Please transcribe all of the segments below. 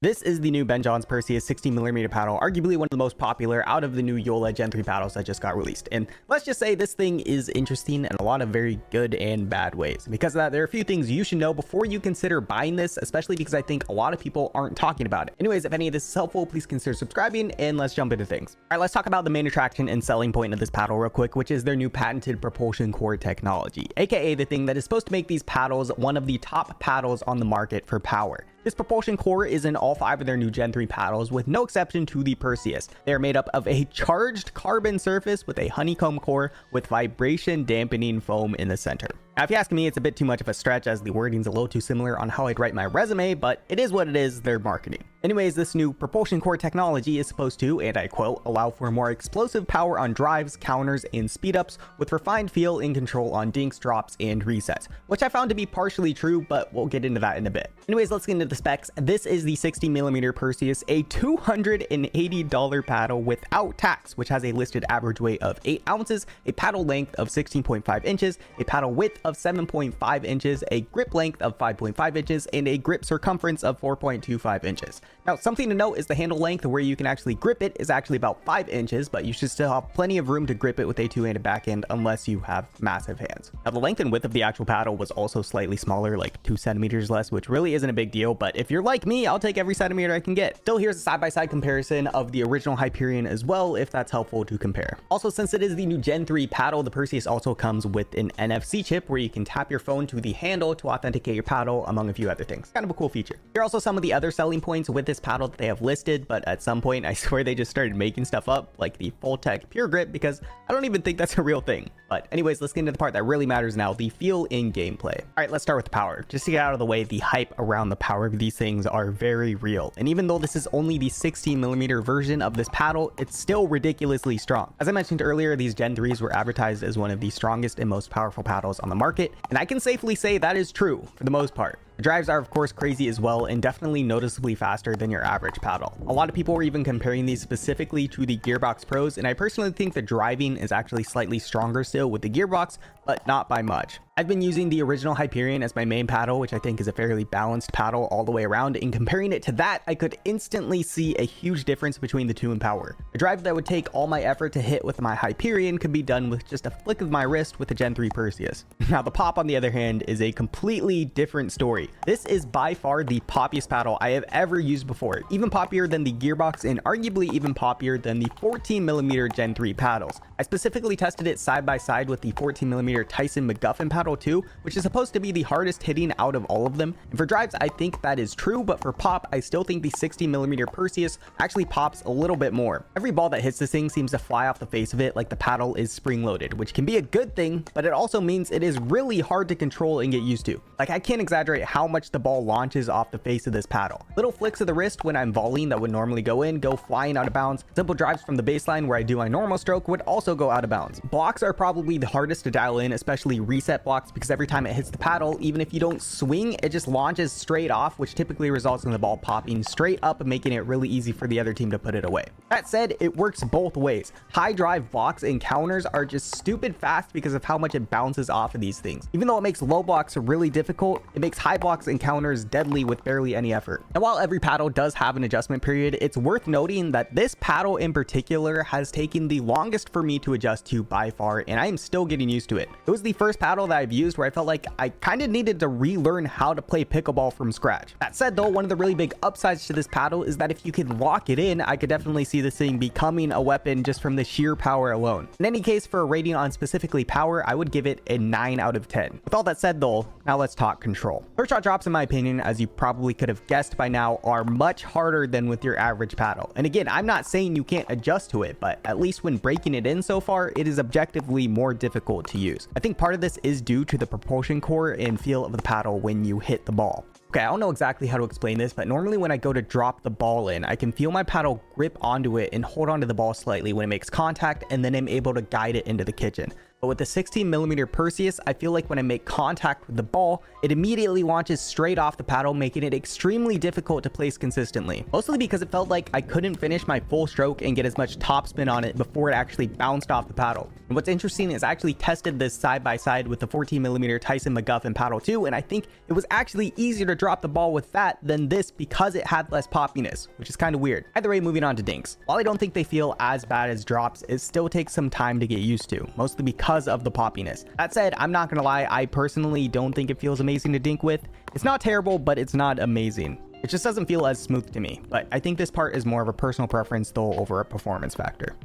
This is the new Ben Johns Perseus 60mm paddle, arguably one of the most popular out of the new Joola Gen 3 paddles that just got released. And let's just say this thing is interesting in a lot of very good and bad ways. Because of that, there are a few things you should know before you consider buying this, especially because I think a lot of people aren't talking about it. Anyways, if any of this is helpful, please consider subscribing and let's jump into things. All right, let's talk about the main attraction and selling point of this paddle real quick, which is their new patented propulsion core technology, aka the thing that is supposed to make these paddles one of the top paddles on the market for power. This propulsion core is in all 5 of their new Gen 3 paddles, with no exception to the Perseus. They are made up of a charged carbon surface with a honeycomb core with vibration dampening foam in the center. Now, if you ask me, it's a bit too much of a stretch as the wording's a little too similar on how I'd write my resume, but it is what it is, they're marketing. Anyways, this new propulsion core technology is supposed to, and I quote, allow for more explosive power on drives, counters, and speed-ups with refined feel and control on dinks, drops, and resets, which I found to be partially true, but we'll get into that in a bit. Anyways, let's get into the specs. This is the 60mm Perseus, a $280 paddle without tax, which has a listed average weight of 8 ounces, a paddle length of 16.5 inches, a paddle width of 7.5 inches, a grip length of 5.5 inches, and a grip circumference of 4.25 inches. Now, something to note is the handle length where you can actually grip it is actually about 5 inches, but you should still have plenty of room to grip it with a two-handed backhand unless you have massive hands. Now, the length and width of the actual paddle was also slightly smaller, like 2 centimeters less, which really isn't a big deal, but if you're like me, I'll take every centimeter I can get. Still, here's a side-by-side comparison of the original Hyperion as well, if that's helpful to compare. Also, since it is the new Gen 3 paddle, the Perseus also comes with an NFC chip where you can tap your phone to the handle to authenticate your paddle, among a few other things. Kind of a cool feature. Here are also some of the other selling points with this paddle that they have listed, but at some point I swear they just started making stuff up, like the full tech pure grip, because I don't even think that's a real thing. But anyways, let's get into the part that really matters now, the feel in gameplay. All right, let's start with the power. Just to get out of the way, the hype around the power of these things are very real. And even though this is only the 60mm version of this paddle, it's still ridiculously strong. As I mentioned earlier, these Gen 3s were advertised as one of the strongest and most powerful paddles on the market, and I can safely say that is true for the most part. The drives are of course crazy as well and definitely noticeably faster than your average paddle. A lot of people were even comparing these specifically to the Gearbox Pros, and I personally think the driving is actually slightly stronger still with the Gearbox, but not by much. I've been using the original Hyperion as my main paddle, which I think is a fairly balanced paddle all the way around, and comparing it to that, I could instantly see a huge difference between the two in power. A drive that would take all my effort to hit with my Hyperion could be done with just a flick of my wrist with the Gen 3 Perseus. Now the pop, on the other hand, is a completely different story. This is by far the poppiest paddle I have ever used before, even poppier than the Gearbox and arguably even poppier than the 14mm Gen 3 paddles. I specifically tested it side by side with the 14mm Tyson MacGuffin paddle too, which is supposed to be the hardest hitting out of all of them. And for drives, I think that is true, but for pop, I still think the 60mm Perseus actually pops a little bit more. Every ball that hits this thing seems to fly off the face of it like the paddle is spring loaded, which can be a good thing, but it also means it is really hard to control and get used to. Like, I can't exaggerate how much the ball launches off the face of this paddle. Little flicks of the wrist when I'm volleying that would normally go in go flying out of bounds. Simple drives from the baseline where I do my normal stroke would also go out of bounds. Blocks are probably the hardest to dial in, especially reset blocks, because every time it hits the paddle, even if you don't swing, it just launches straight off, which typically results in the ball popping straight up and making it really easy for the other team to put it away. That said, it works both ways. High drive blocks and counters are just stupid fast because of how much it bounces off of these things. Even though it makes low blocks really difficult, it makes high blocks and counters deadly with barely any effort. And while every paddle does have an adjustment period, it's worth noting that this paddle in particular has taken the longest for me to adjust to by far, and I am still getting used to it. It was the first paddle that I've used where I felt like I kind of needed to relearn how to play pickleball from scratch. That said though, one of the really big upsides to this paddle is that if you could lock it in, I could definitely see this thing becoming a weapon just from the sheer power alone. In any case, for a rating on specifically power, I would give it a 9 out of 10. With all that said though, now let's talk control. First shot drops, in my opinion, as you probably could have guessed by now, are much harder than with your average paddle. And again, I'm not saying you can't adjust to it, but at least when breaking it in so far, it is objectively more difficult to use. I think part of this is due to the propulsion core and feel of the paddle when you hit the ball. Okay, I don't know exactly how to explain this, but normally when I go to drop the ball in, I can feel my paddle grip onto it and hold onto the ball slightly when it makes contact, and then I'm able to guide it into the kitchen. But with the 16mm Perseus, I feel like when I make contact with the ball, it immediately launches straight off the paddle, making it extremely difficult to place consistently. Mostly because it felt like I couldn't finish my full stroke and get as much topspin on it before it actually bounced off the paddle. And what's interesting is I actually tested this side by side with the 14mm Tyson McGuffin paddle too, and I think it was actually easier to drop the ball with that than this because it had less poppiness, which is kind of weird. Either way, moving on to dinks. While I don't think they feel as bad as drops, it still takes some time to get used to, mostly because of the poppiness. That said, I'm not gonna lie, I personally don't think it feels amazing to dink with. It's not terrible, but it's not amazing. It just doesn't feel as smooth to me, but I think this part is more of a personal preference though over a performance factor.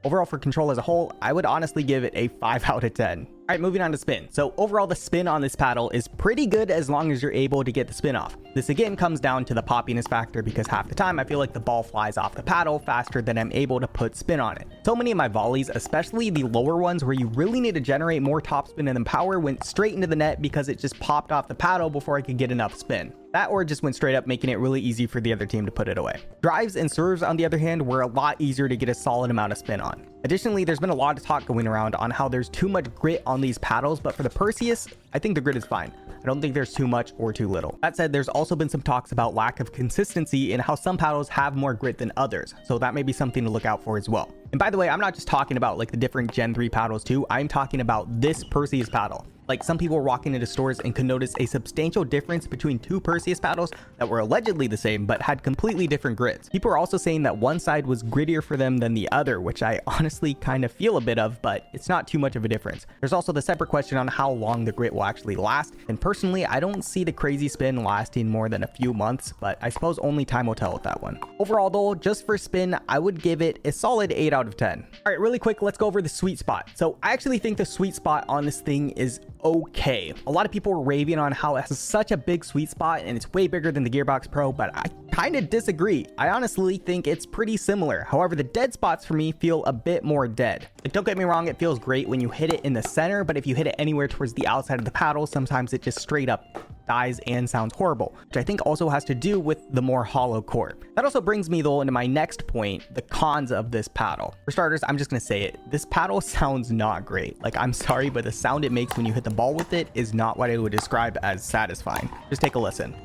Overall, for control as a whole, I would honestly give it a 5 out of 10. All right, moving on to spin. So overall, the spin on this paddle is pretty good as long as you're able to get the spin off. This again comes down to the poppiness factor because half the time I feel like the ball flies off the paddle faster than I'm able to put spin on it. So many of my volleys, especially the lower ones where you really need to generate more topspin and then power, went straight into the net because it just popped off the paddle before I could get enough spin. That or just went straight up, making it really easy for the other team to put it away. Drives and serves, on the other hand, were a lot easier to get a solid amount of spin on. Additionally, there's been a lot of talk going around on how there's too much grit on these paddles, but for the Perseus, I think the grit is fine. I don't think there's too much or too little. That said, there's also been some talks about lack of consistency in how some paddles have more grit than others, so that may be something to look out for as well. And by the way, I'm not just talking about like the different Gen 3 paddles too, I'm talking about this Perseus paddle. Like, some people walking into stores and could notice a substantial difference between two Perseus paddles that were allegedly the same but had completely different grits. People are also saying that one side was grittier for them than the other, which I honestly kind of feel a bit of, but it's not too much of a difference. There's also the separate question on how long the grit will actually last, and personally I don't see the crazy spin lasting more than a few months, but I suppose only time will tell with that one. Overall though, just for spin, I would give it a solid 8 out of 10. All right, really quick, let's go over the sweet spot. So I actually think the sweet spot on this thing is okay. A lot of people were raving on how it has such a big sweet spot and it's way bigger than the Gearbox Pro, but I kind of disagree. I honestly think it's pretty similar. However, the dead spots for me feel a bit more dead. Like, don't get me wrong, it feels great when you hit it in the center, but if you hit it anywhere towards the outside of the paddle, sometimes it just straight up dies and sounds horrible, which I think also has to do with the more hollow core. That also brings me though into my next point, the cons of this paddle. For starters, I'm just gonna say it, this paddle sounds not great. Like, I'm sorry, but the sound it makes when you hit the ball with it is not what I would describe as satisfying. Just take a listen.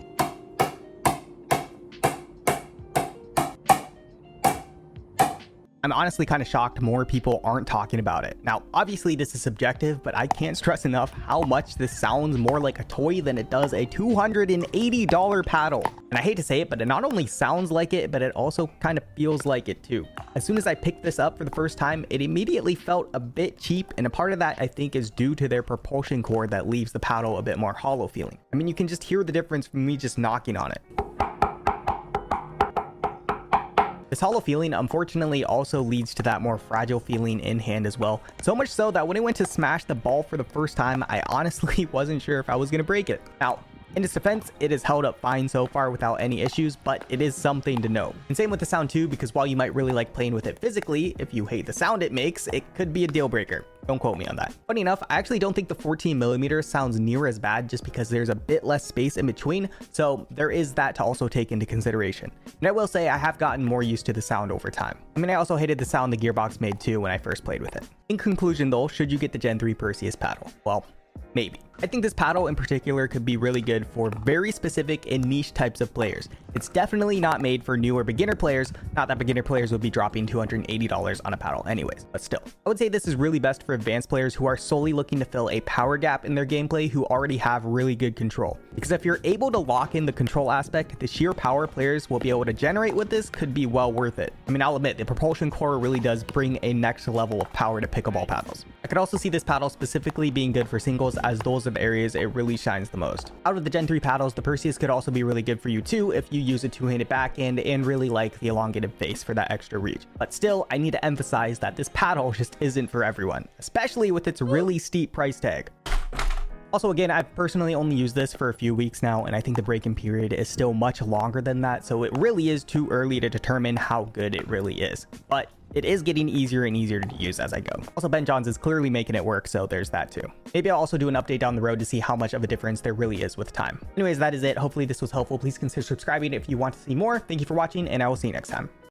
I'm honestly kind of shocked more people aren't talking about it. Now, obviously this is subjective, but I can't stress enough how much this sounds more like a toy than it does a $280 paddle. And I hate to say it, but it not only sounds like it, but it also kind of feels like it too. As soon as I picked this up for the first time, it immediately felt a bit cheap, and a part of that I think is due to their propulsion core that leaves the paddle a bit more hollow feeling. I mean, you can just hear the difference from me just knocking on it. This hollow feeling unfortunately also leads to that more fragile feeling in hand as well. So much so that when I went to smash the ball for the first time, I honestly wasn't sure if I was going to break it. Now, in its defense, it has held up fine so far without any issues, but it is something to know. And same with the sound too, because while you might really like playing with it physically, if you hate the sound it makes, it could be a deal breaker. Don't quote me on that. Funny enough, I actually don't think the 14mm sounds near as bad just because there's a bit less space in between, so there is that to also take into consideration. And I will say I have gotten more used to the sound over time. I mean, I also hated the sound the Gearbox made too when I first played with it. In conclusion though, should you get the Gen 3 Perseus paddle? Well, maybe. I think this paddle in particular could be really good for very specific and niche types of players. It's definitely not made for new or beginner players, not that beginner players would be dropping $280 on a paddle anyways, but still. I would say this is really best for advanced players who are solely looking to fill a power gap in their gameplay who already have really good control. Because if you're able to lock in the control aspect, the sheer power players will be able to generate with this could be well worth it. I mean, I'll admit, the propulsion core really does bring a next level of power to pickleball paddles. I could also see this paddle specifically being good for singles, as those are the areas it really shines the most. Out of the Gen 3 paddles, the Perseus could also be really good for you too if you use a two-handed backhand and really like the elongated face for that extra reach. But still, I need to emphasize that this paddle just isn't for everyone, especially with its really steep price tag. Also, again, I've personally only used this for a few weeks now, and I think the break-in period is still much longer than that, so it really is too early to determine how good it really is. But it is getting easier and easier to use as I go. Also, Ben Johns is clearly making it work, so there's that too. Maybe I'll also do an update down the road to see how much of a difference there really is with time. Anyways, that is it. Hopefully this was helpful. Please consider subscribing if you want to see more. Thank you for watching, and I will see you next time.